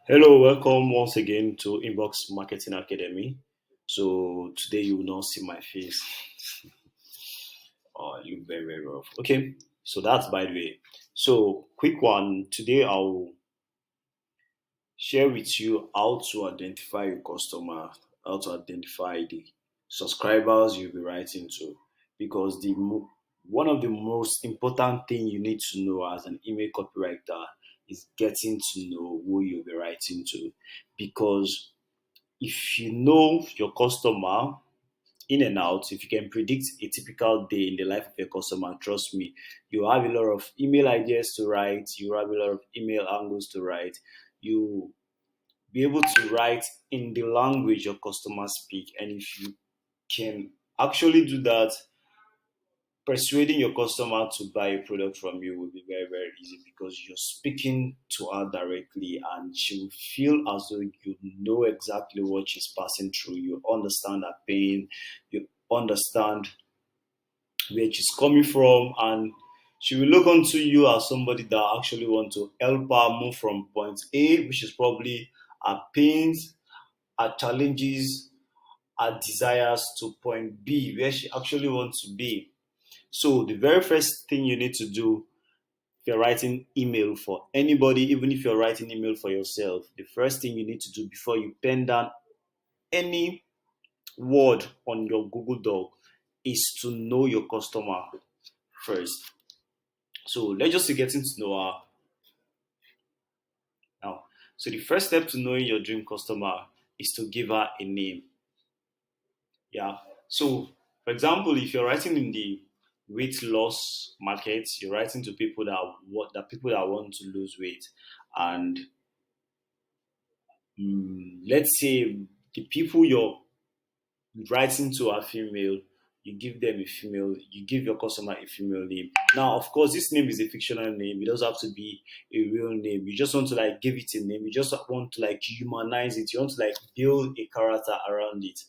Hello, welcome once again to Inbox Marketing Academy. So today you will not see my face. Oh, I look very, very rough. Okay, so that's by the way. So quick one. Today I'll share with you how to identify your customer, how to identify the subscribers you'll be writing to, because one of the most important thing you need to know as an email copywriter is getting to know who you'll be writing to, because if you know your customer in and out, if you can predict a typical day in the life of your customer, trust me, you have a lot of email ideas to write, you have a lot of email angles to write, you be able to write in the language your customers speak. And if you can actually do that, persuading your customer to buy a product from you will be very, very easy, because you're speaking to her directly and she will feel as though you know exactly what she's passing through. You understand her pain, you understand where she's coming from, and she will look onto you as somebody that actually want to help her move from point A, which is probably her pains, her challenges, her desires, to point B, where she actually wants to be. So the very first thing you need to do if you're writing email for anybody, even if you're writing email for yourself, the first thing you need to do before you pen down any word on your Google Doc is to know your customer first. So let's just get into know her now. So the first step to knowing your dream customer is to give her a name. Yeah. So for example, if you're writing in the weight loss market, you're writing to people that want to lose weight, and let's say the people you're writing to are female, you give them a female, you give your customer a female name. Now, of course, this name is a fictional name. It doesn't have to be a real name. You just want to like give it a name. You just want to like humanize it. You want to like build a character around it,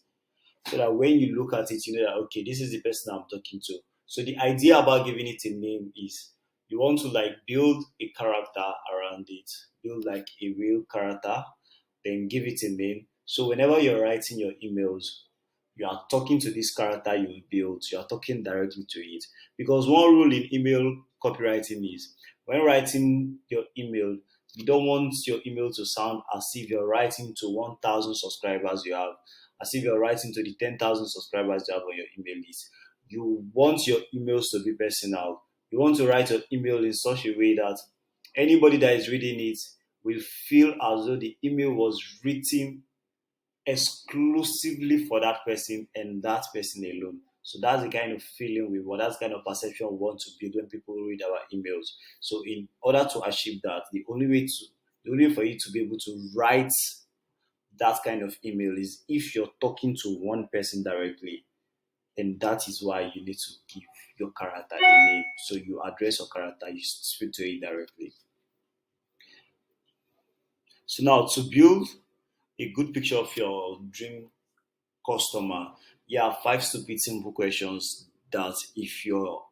so that when you look at it, you know that okay, this is the person I'm talking to. So the idea about giving it a name is you want to like build a character around it, build like a real character, then give it a name. So whenever you're writing your emails, you are talking to this character you built, you are talking directly to it. Because one rule in email copywriting is when writing your email, you don't want your email to sound as if you're writing to 1,000 subscribers you have, as if you're writing to the 10,000 subscribers you have on your email list. You want your emails to be personal. You want to write your email in such a way that anybody that is reading it will feel as though the email was written exclusively for that person and that person alone. So that's the kind of feeling we want, that's the kind of perception we want to build when people read our emails. So in order to achieve that, the only way for you to be able to write that kind of email is if you're talking to one person directly, and that is why you need to give your character a name. So you address your character, you speak to it directly. So now to build a good picture of your dream customer, here are five stupid simple questions that if you're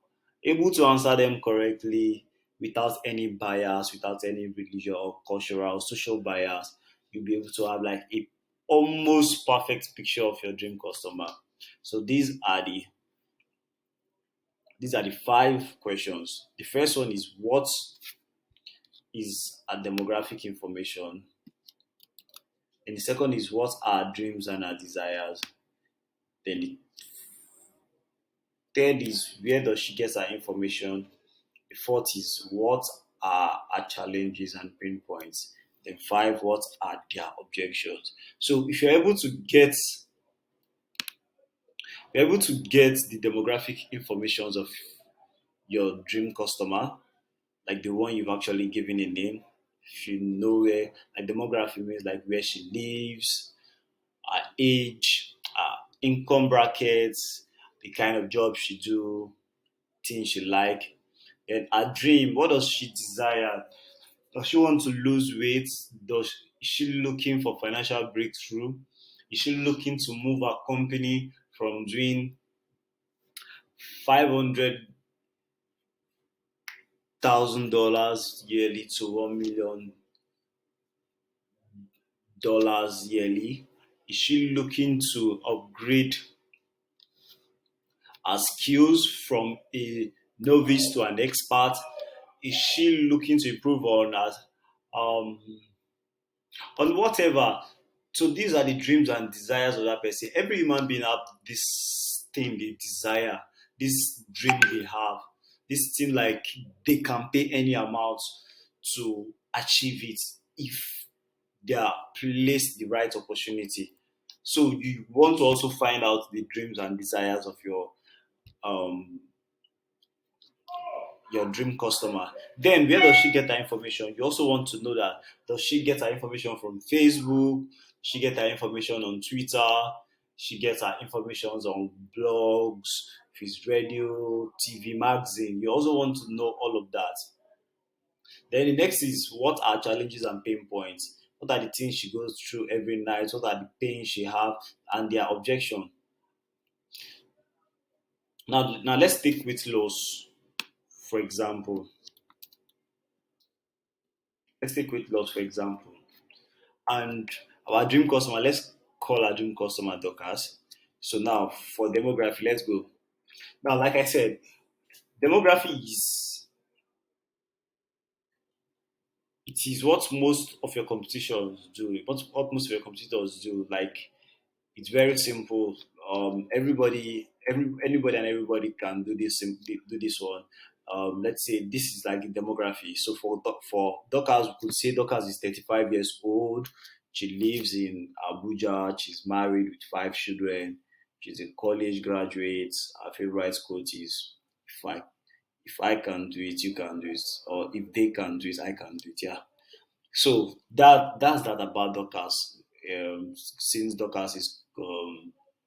able to answer them correctly without any bias, without any religious or cultural or social bias, you'll be able to have like a almost perfect picture of your dream customer. So these are the five questions. The first one is what is a demographic information, and the second is what are dreams and our desires. Then the third is where does she get her information. The fourth is what are her challenges and pain points. Then five, what are their objections. So if you're able to get the demographic informations of your dream customer, like the one you've actually given a name. If you know where, like demography means like where she lives, her age, her income brackets, the kind of job she do, things she like. And her dream, what does she desire? Does she want to lose weight? Is she looking for financial breakthrough? Is she looking to move her company from doing 500,000 dollars yearly to $1 million dollars yearly? Is she looking to upgrade her skills from a novice to an expert? Is she looking to improve um, on whatever? So these are the dreams and desires of that person. Every human being have this thing they desire, this dream they have, this thing like they can pay any amount to achieve it if they are placed the right opportunity. So you want to also find out the dreams and desires of um your dream customer. Then where does she get her information? You also want to know that does she get her information from Facebook? She get her information on Twitter. She gets her information on blogs, if it's radio, TV, magazine. You also want to know all of that. Then the next is what are challenges and pain points? What are the things she goes through every night? What are the pains she have and their objection? Now let's take weight loss for example. Let's take weight loss for example. And our dream customer, let's call our dream customer Dorcas. So now for demography, let's go. Now, like I said, demography is it is what most of your competitions do. What most of your competitors do. Like it's very simple. Anybody and everybody can do this. Do this one. Let's say this is like the demography. So for Dorcas, we could say Dorcas is 35 years old. She lives in Abuja. She's married with 5 children. She's a college graduate. Her favorite quote is, "If I can do it, you can do it," or "If they can do it, I can do it." Yeah. So that's that about Dorcas. Since Dorcas is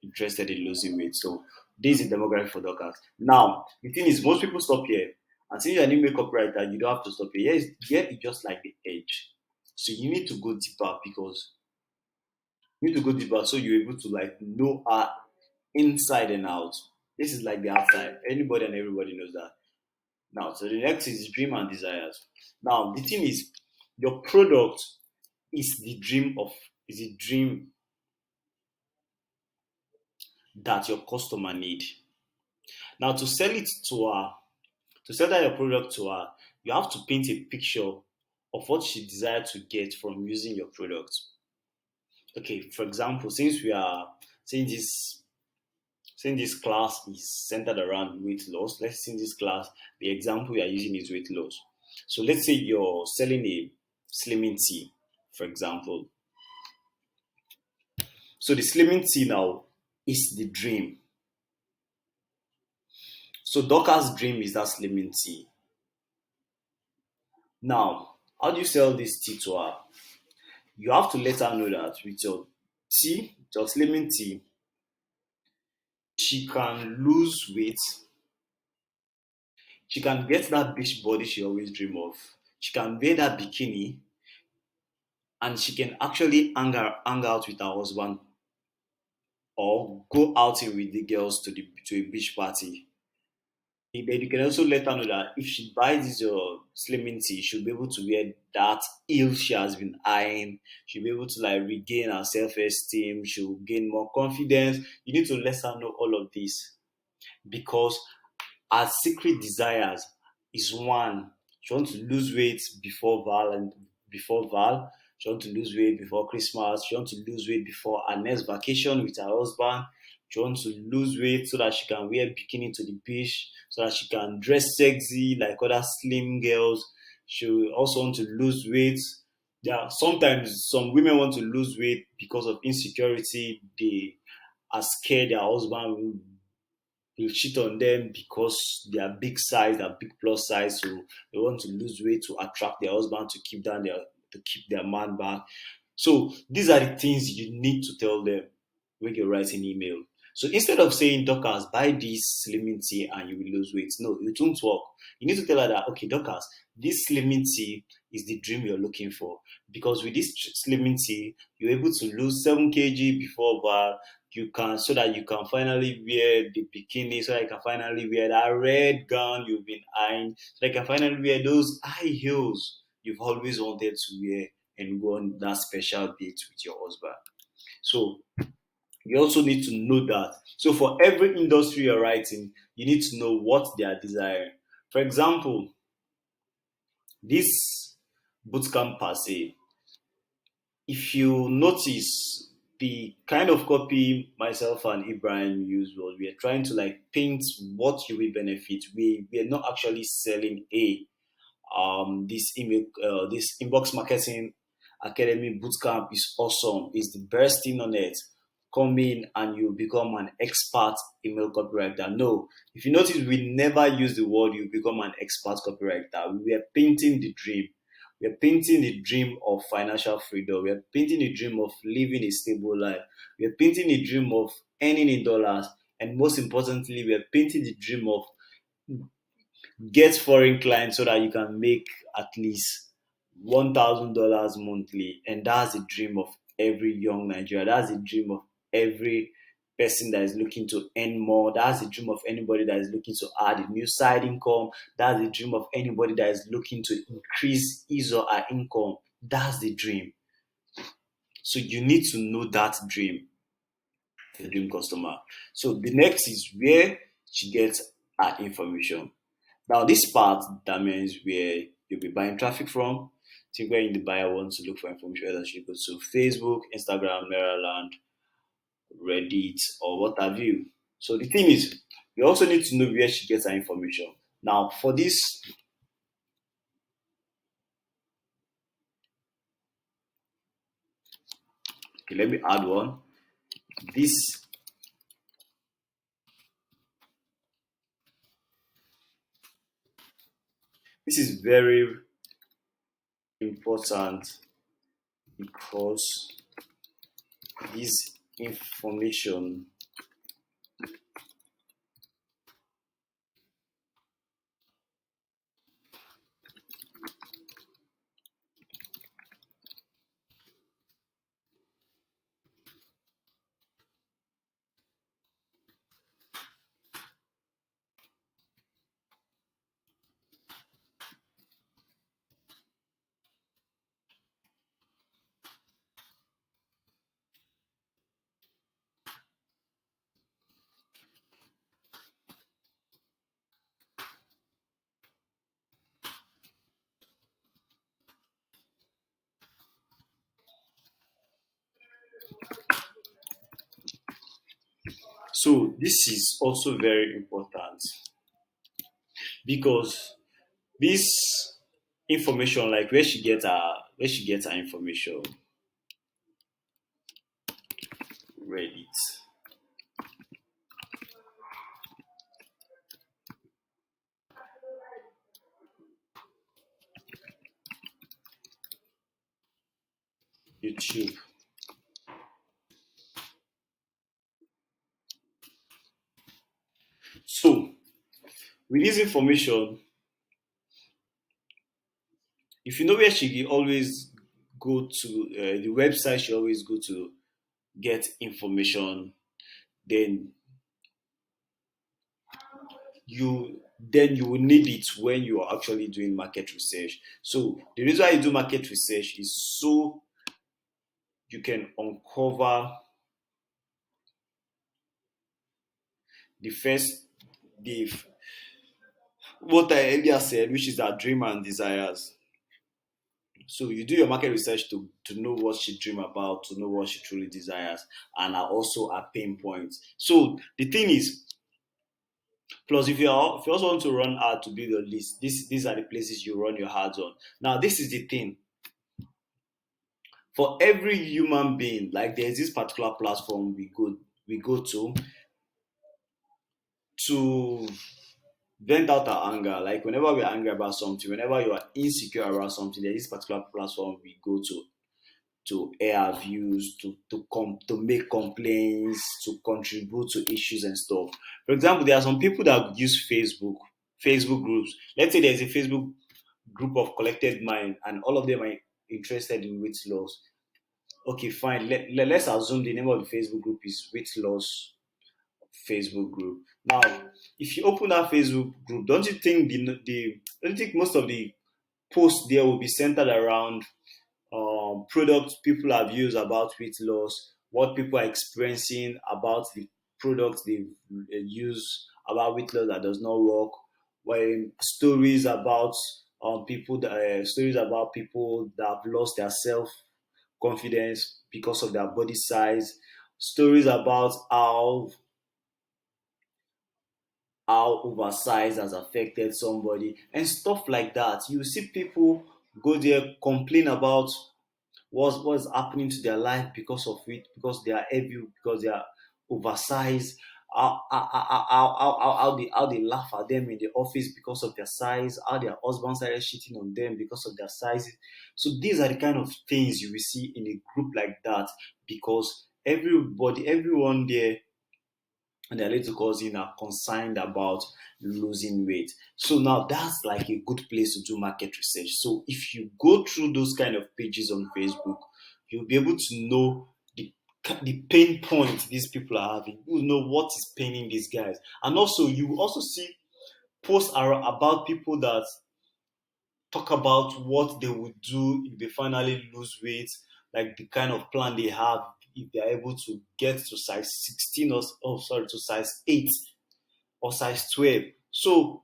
interested in losing weight, so this is the demographic for Dorcas. Now the thing is, most people stop here, and since you're a new makeup writer, you don't have to stop here. Here is just like the edge. So you need to go deeper because you need to go deeper so you're able to like know her inside and out. This is like the outside. Anybody and everybody knows that. Now, so the next is dream and desires. Now the thing is, your product is the dream that your customer need. Now to sell it to her, to sell that your product to her, you have to paint a picture of what she desires to get from using your product. Okay, for example, since this since this class is centered around weight loss, let's say in this class, the example we are using is weight loss. So let's say you're selling a slimming tea, for example. So the slimming tea now is the dream. So Dorcas' dream is that slimming tea. Now, how do you sell this tea to her? You have to let her know that with your slimming tea, she can lose weight, she can get that beach body she always dream of, she can wear that bikini, and she can actually hang out with her husband or go outing with the girls to a beach party. But you can also let her know that if she buys this your slimming tea, she'll be able to wear that heel she has been eyeing. She'll be able to like regain her self-esteem. She'll gain more confidence. You need to let her know all of this because her secret desires is one. She wants to lose weight before Val. She wants to lose weight before Christmas. She wants to lose weight before her next vacation with her husband. She wants to lose weight so that she can wear bikini to the beach, so that she can dress sexy like other slim girls. She also want to lose weight. Yeah, sometimes some women want to lose weight because of insecurity. They are scared their husband will cheat on them because they are big size, they are big plus size, so they want to lose weight to attract their husband to keep their man back. So these are the things you need to tell them when you're writing email. So instead of saying, Dorcas, buy this slimming tea and you will lose weight, no, it won't work. You need to tell her that, okay, Dorcas, this slimming tea is the dream you're looking for. Because with this slimming tea, you're able to lose 7 kg before bar. You can so that you can finally wear the bikini, so that you can finally wear that red gown you've been eyeing, so that you can finally wear those high heels you've always wanted to wear. and go on that special date with your husband. So you also need to know that. So for every industry you're writing, you need to know what they are desiring. For example, this bootcamp per se, if you notice, the kind of copy myself and Ibrahim used was we are trying to like paint what you will benefit. We are not actually selling a this email this inbox marketing academy bootcamp is awesome. It's the best thing on it. Come in and you become an expert email copywriter. No, if you notice, we never use the word you become an expert copywriter. We are painting the dream. We are painting the dream of financial freedom. We are painting the dream of living a stable life. We are painting the dream of earning in dollars. And most importantly, we are painting the dream of get foreign clients so that you can make at least $1,000 monthly. And that's the dream of every young Nigerian. That's the dream of every person that is looking to earn more. That's the dream of anybody that is looking to add a new side income. That's the dream of anybody that is looking to increase his or her income. That's the dream. So you need to know that dream, the dream customer. So the next is where she gets her information. Now, this part that means where you'll be buying traffic from. Think where the buyer wants to look for information, whether she goes to Facebook, Instagram, Maryland, Reddit, or what have you. So the thing is, we also need to know where she gets her information. Now, for this, okay, let me add one. This this is very important because this information. So this is also very important because this information, like where she gets her information, Reddit, YouTube. So with this information, if you know where she always go to, the website she always go to get information, then you will need it when you are actually doing market research. So the reason why you do market research is so you can uncover the first the what I earlier said, which is our dream and desires. So you do your market research to know what she dream about, to know what she truly desires, and are also her pain points. So the thing is, plus if you also want to run hard to build your list, these are the places you run your ads on. Now this is the thing. For every human being, like there's this particular platform we go to vent out our anger. Like whenever we're angry about something, whenever you are insecure about something, there's this particular platform we go to air our views, to make complaints, to contribute to issues and stuff. For example, there are some people that use Facebook groups. Let's say there's a Facebook group of collected mind, and all of them are interested in weight loss. Okay, fine. Let's assume the name of the Facebook group is weight loss Facebook group. Now, if you open that Facebook group, don't you think most of the posts there will be centered around products people have used about weight loss, what people are experiencing about the products they use about weight loss that does not work, when stories about people that have lost their self confidence because of their body size, stories about how oversize has affected somebody and stuff like that. You see people go there complain about what's happening to their life because of it, because they are heavy, because they are oversized. How they laugh at them in the office because of their size, how their husband started cheating on them because of their size. So these are the kind of things you will see in a group like that, because everyone there and their little cousin are concerned about losing weight. So now that's like a good place to do market research. So if you go through those kind of pages on Facebook, you'll be able to know the pain point these people are having. You know what is paining these guys, and also you will also see posts are about people that talk about what they would do if they finally lose weight, like the kind of plan they have if they're able to get to size 16 or sorry, to size 8 or size 12. So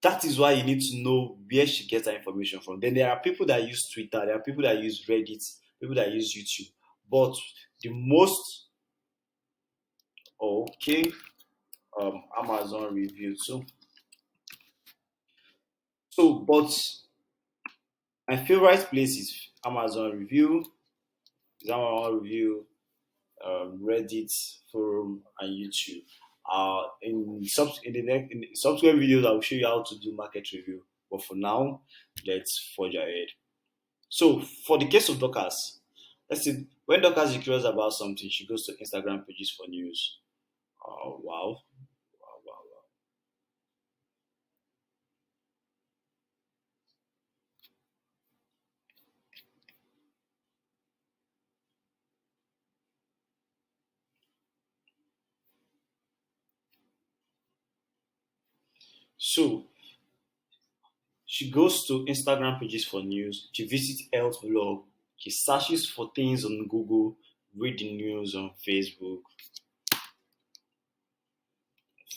that is why you need to know where she gets that information from. Then there are people that use Twitter, there are people that use Reddit, people that use YouTube. But the most okay, Amazon review too. But my favorite place is Amazon review, Reddit, forum, and YouTube. In the subsequent videos, I will show you how to do market review. But for now, let's forge ahead. So for the case of Dorcas, let's see, when Dorcas is curious about something, she goes to Instagram pages for news. Oh wow, wow, wow, wow. So she goes to Instagram pages for news. She visits health blog. She searches for things on Google. Read the news on Facebook.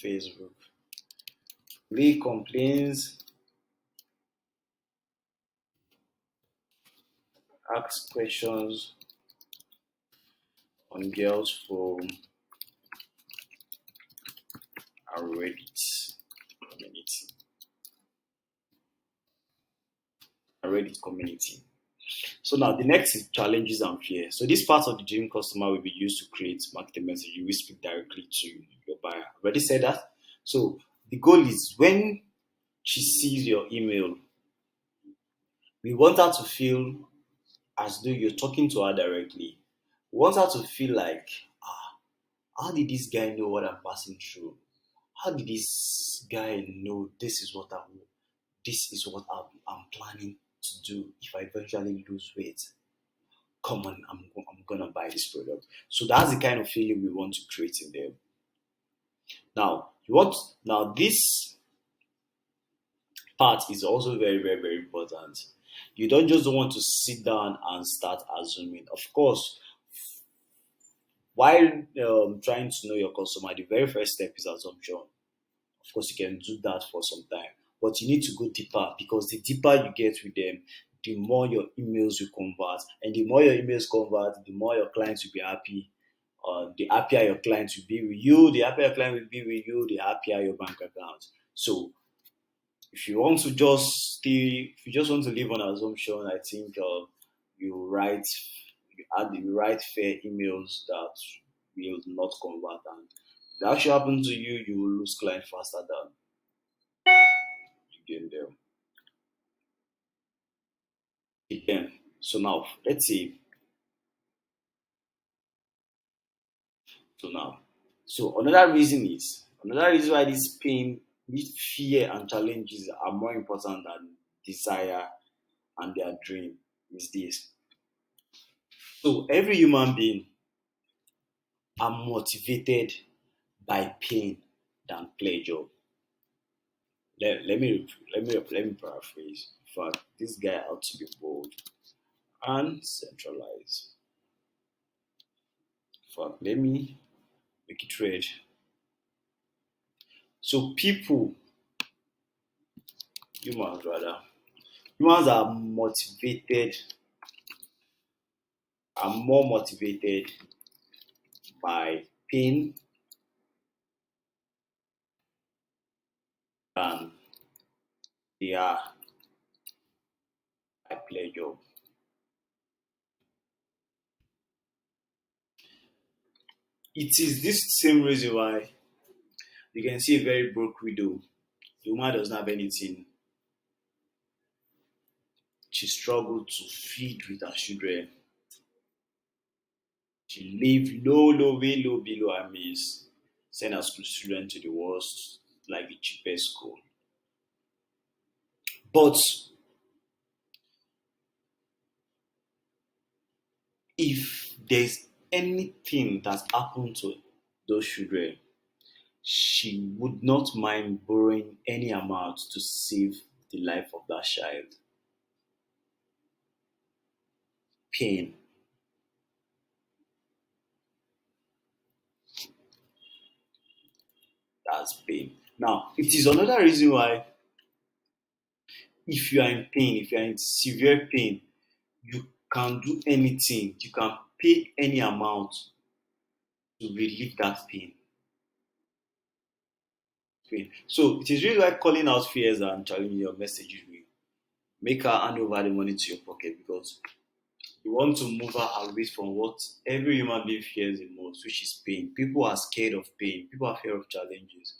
Facebook. Lee complains. Asks questions on girls forum and Reddit community. A Reddit community. So now the next is challenges and fear. So this part of the dream customer will be used to create marketing message. You will speak directly to your buyer. Already said that. So the goal is when she sees your email, we want her to feel as though you're talking to her directly. We want her to feel like, how did this guy know what I'm passing through? How did this guy know this is what I'm planning to do if I eventually lose weight? Come on, I'm gonna buy this product. So that's the kind of feeling we want to create in them. Now, this part is also very, very, very important. You don't just want to sit down and start assuming. Of course, while trying to know your customer, the very first step is assumption. Of course, you can do that for some time, but you need to go deeper, because the deeper you get with them, the more your emails will convert, and the more your emails convert, the more your clients will be happy. The happier your clients will be with you, the happier your client will be with you, the happier your bank account. So if you just want to live on assumption, I think you write, you write fair emails that will not convert, and if that actually happen to you, you will lose client faster than you gain them. Again. So now let's see. So now, so another reason why this pain, this fear and challenges are more important than desire and their dream is this. So every human being are motivated by pain than pleasure. Let me paraphrase. In fact, this guy ought to be bold. and centralize. Fuck, let me make it red. So people, humans rather, humans are more motivated by pain than they are by pleasure. It is this same reason why you can see a very broke widow. The woman does not have anything. She struggled to feed with her children. She lived way low below her means. Send her school children to the worst, like the cheapest school. But if there's anything that's happened to those children, she would not mind borrowing any amount to save the life of that child. Pain. That's pain. Now, it is another reason why, if you are in pain, if you are in severe pain, you can do anything. You can pay any amount to relieve that pain. So it is really like calling out fears and challenging your messages will make her hand over the money to your pocket, because you want to move her away from what every human being fears the most, which is pain. People are scared of pain. People are fear of challenges.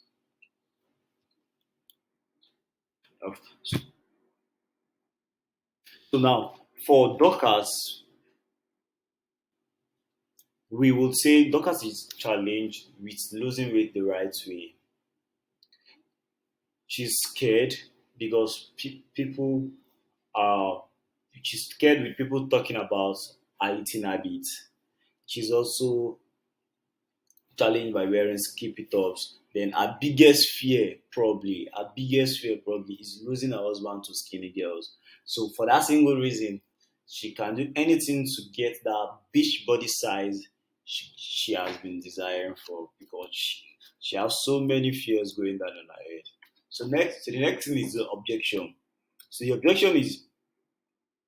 So now, for Dorcas, we would say Dorcas is challenged with losing weight the right way. She's scared because people are. She's scared with people talking about her eating habits. She's also challenged by wearing skippy tops. Then her biggest fear probably is losing her husband to skinny girls. So for that single reason, she can do anything to get that beach body size she has been desiring for, because she has so many fears going down on her head. So the next thing is the objection. So the objection is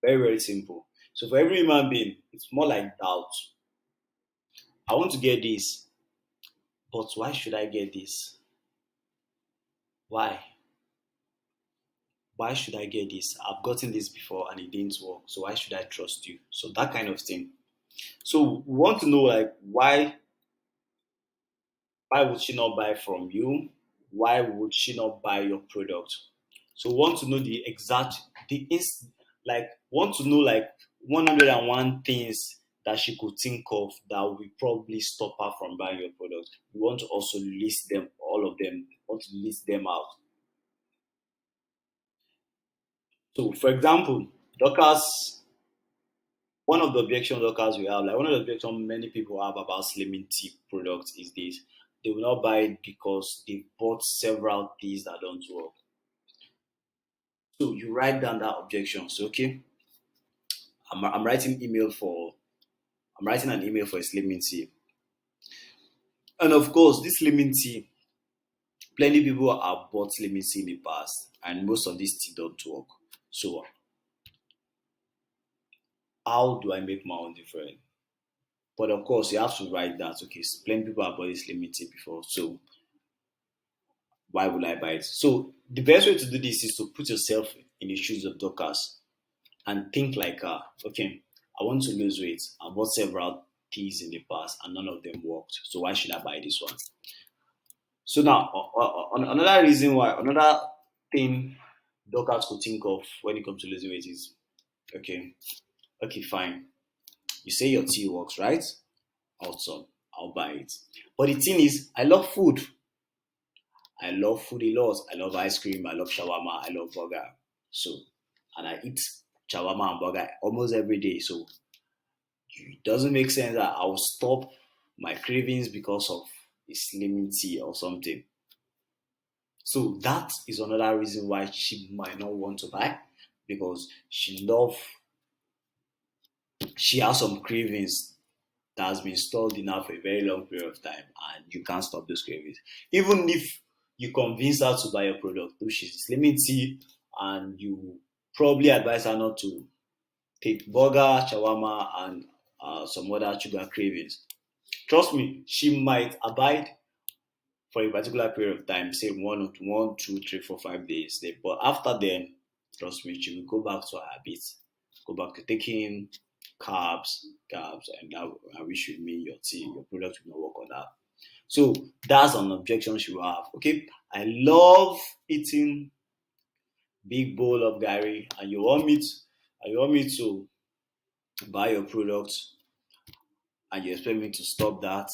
very simple. So for every human being, it's more like doubt. I want to get this, but why should I get this? Why? Why should I get this? I've gotten this before and it didn't work. So why should I trust you? So that kind of thing. So we want to know, like, why would she not buy from you? Why would she not buy your product? So we want to know the exact the inst like want to know like 101 things that she could think of that will probably stop her from buying your product. We want to also list them, all of them. We want to list them out. So for example, Dorcas, one of the objections Dorcas we have, like one of the objections many people have about slimming tea products is this. They will not buy it because they bought several teas that don't work. So you write down that objection. So okay, I'm writing email for I'm writing an email for a slimming tea. And of course, this slimming tea, plenty people have bought slimming tea in the past, and most of these tea don't work. So how do I make my own different? But of course, you have to write that. Okay, plenty people have bought this slimming tea before, so why would I buy it? So the best way to do this is to put yourself in the shoes of Dorcas and think like her. Okay, I want to lose weight. I bought several teas in the past and none of them worked. So why should I buy this one? So now, another reason why, another thing Dorcas could think of when it comes to losing weight is, okay, okay, fine. You say your tea works, right? Awesome. I'll buy it. But the thing is, I love food. I love food a lot. I love ice cream. I love shawarma. I love burger. So, and I eat shawarma and burger almost every day. So, it doesn't make sense that I'll stop my cravings because of a slimming tea or something. So that is another reason why she might not want to buy, because she love she has some cravings that has been stored in her for a very long period of time, and you can't stop those cravings. Even if you convince her to buy your product, though she's slimming tea, and you probably advise her not to take burger, shawarma, and some other sugar cravings. Trust me, she might abide for a particular period of time, say 1, 2, 3, 4, 5 days. But after then, trust me, she will go back to her habits, go back to taking carbs, and that which will mean your tea, your product will not work on that. So that's an objection she will have. Okay, I love eating big bowl of gari, and you want me to buy your product, and you expect me to stop that?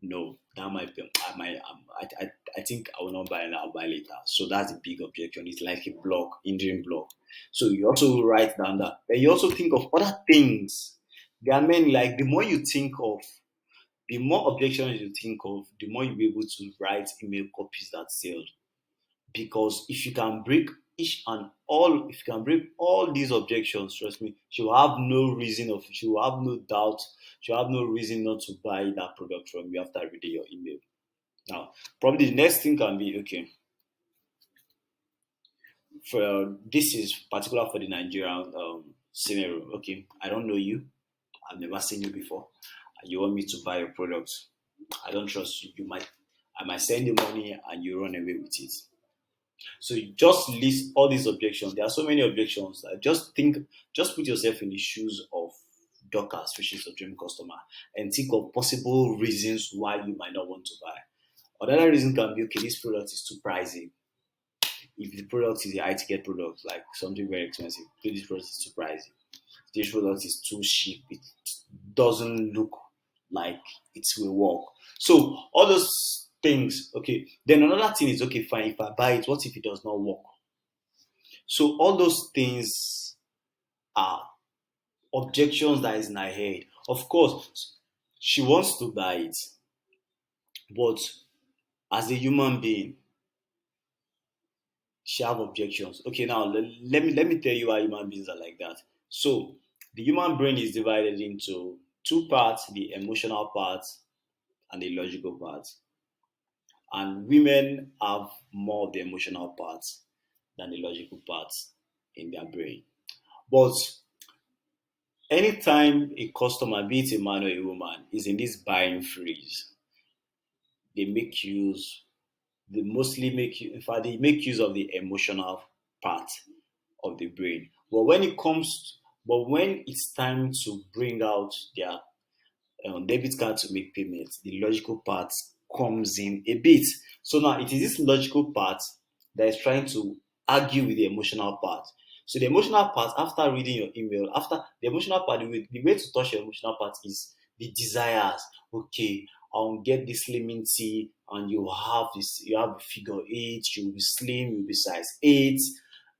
No, that might be. I think I will not buy now. I'll buy later. So that's a big objection. It's like a block, hindering block. So you also write down that. Then you also think of other things. There are many. Like the more you think of, the more objections you think of, the more you'll be able to write email copies that sell. Because if you can break if you can break all these objections, trust me, she will have no doubt, she will have no reason not to buy that product from you after reading your email. Now, probably the next thing can be, okay, for this is particular for the Nigerian scenario. Okay, I don't know you, I've never seen you before, and you want me to buy your product. I don't trust you. I might send you money and you run away with it. So you just list all these objections. There are so many objections. Just put yourself in the shoes of Dorcas, which is your dream customer, and think of possible reasons why you might not want to buy. Another reason can be, okay, this product is too pricey. If the product is a high ticket product, like something very expensive, okay, this product is too pricey. This product is too cheap. It doesn't look like it will work. So all those things, okay. Then another thing is, okay, fine. If I buy it, what if it does not work? So all those things are objections that is in her head. Of course, she wants to buy it, but as a human being, she have objections. Okay, now let me tell you why human beings are like that. So the human brain is divided into two parts: the emotional part and the logical part. And women have more of the emotional part than the logical part in their brain. But anytime a customer, be it a man or a woman, is in this buying freeze, they make use, they mostly make, in fact, they make use of the emotional part of the brain. But when it's time to bring out their debit card to make payments, the logical part comes in a bit. So now it is this logical part that is trying to argue with the emotional part. So the emotional part, after reading your email, after the emotional part, the way to touch your emotional part is the desires. Okay, I'll get this slimming tea, and you have a figure eight, you'll be slim, you'll be size eight,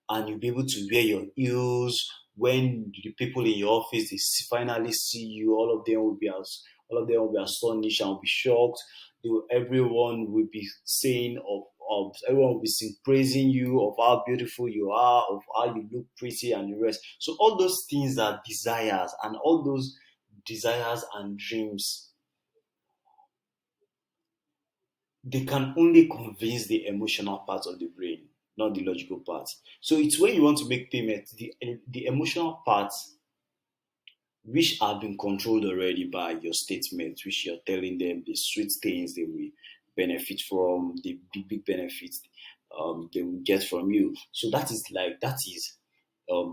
and you'll be able to wear your heels. When the people in your office finally see you, all of them will be astonished and will be shocked. Everyone will be saying of everyone will be praising you of how beautiful you are, of how you look pretty, and the rest. So all those things are desires, and all those desires and dreams, they can only convince the emotional part of the brain, not the logical part. So it's when you want to make payment, the emotional parts, which have been controlled already by your statements, which you're telling them the sweet things they will benefit from, the big benefits they will get from you. So that is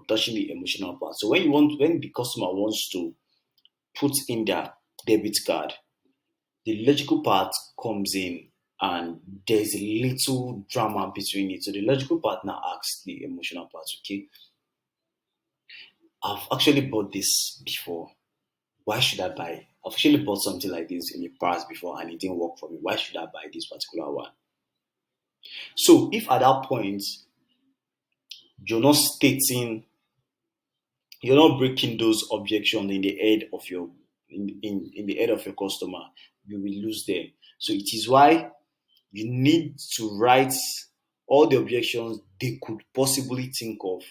touching the emotional part. So when the customer wants to put in their debit card, the logical part comes in, and there's a little drama between it. So the logical part now asks the emotional part, okay, I've actually bought this before. Why should I buy? I've actually bought something like this in the past before and it didn't work for me. Why should I buy this particular one? So if at that point you're not stating, you're not breaking those objections in the head of your in the head of your customer, you will lose them. So it is why you need to write all the objections they could possibly think of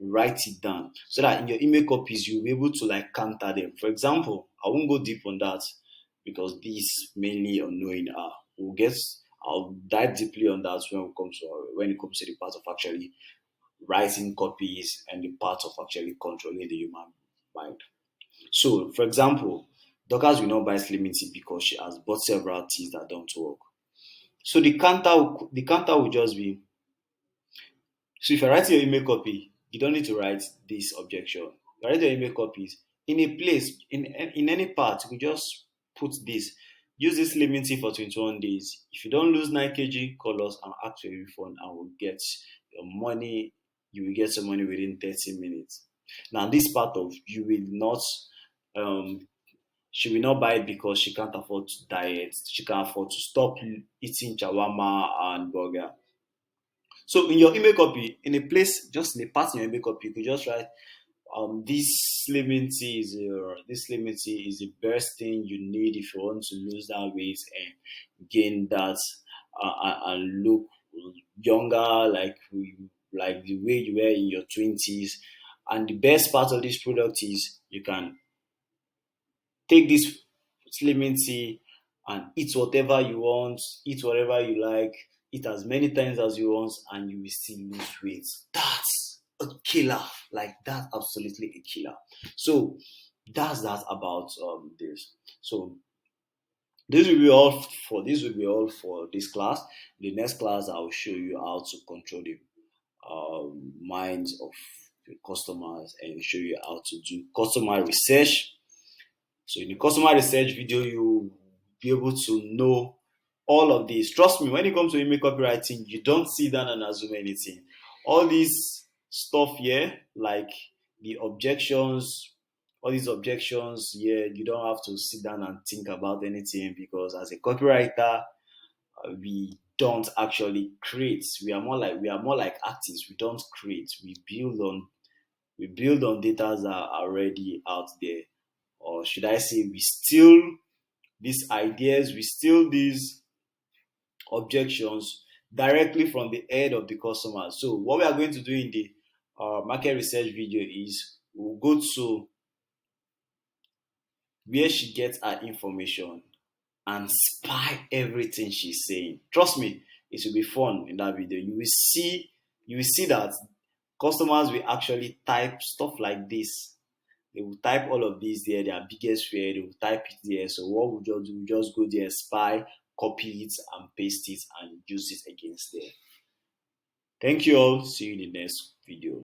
write it down so that in your email copies you'll be able to like counter them. For example, I won't go deep on that because this mainly unknowing we'll get I'll dive deeply on that when it comes to the part of actually writing copies and the part of actually controlling the human mind. So, for example, Dorcas will not buy Slimming tea because she has bought several teas that don't work. So the counter will just be, so if you're writing your email copy, you don't need to write this objection. You write your email copies in a place, in any part, you just put this. Use this limiting for 21 days. If you don't lose 9 kg, call us and ask for a refund and we'll get your money. You will get some money within 30 minutes. Now, this part of you will not, um, she will not buy it because she can't afford to diet. She can't afford to stop eating shawarma and burger. So in your email copy, in a place, just in a part in your email copy, you could just write, this slimming tea is the best thing you need if you want to lose that weight and gain that and look younger, like the way you were in your 20s. And the best part of this product is you can take this slimming tea and eat whatever you want, eat whatever you like, eat as many times as you want, and you will still lose weight. That's a killer. Like that's absolutely a killer. So that's that about this. So this will be all for this class. The next class I will show you how to control the minds of the customers and show you how to do customer research. So in the customer research video, you'll be able to know all of this. Trust me, when it comes to email copywriting, you don't sit down and assume anything. All this stuff here, like the objections, all these objections, yeah, you don't have to sit down and think about anything because as a copywriter, we don't actually create. We are more like artists. We don't create. We build on data that are already out there, or should I say, we steal these ideas, we steal these objections directly from the head of the customer. So what we are going to do in the market research video is we'll go to where she gets her information and spy everything she's saying. Trust me, it will be fun in that video. You will see that customers will actually type stuff like this. They will type all of these there, their biggest fear, they will type it there. So what we just do, we just go there, spy, copy it, and paste it, and use it against there. Thank you all. See you in the next video.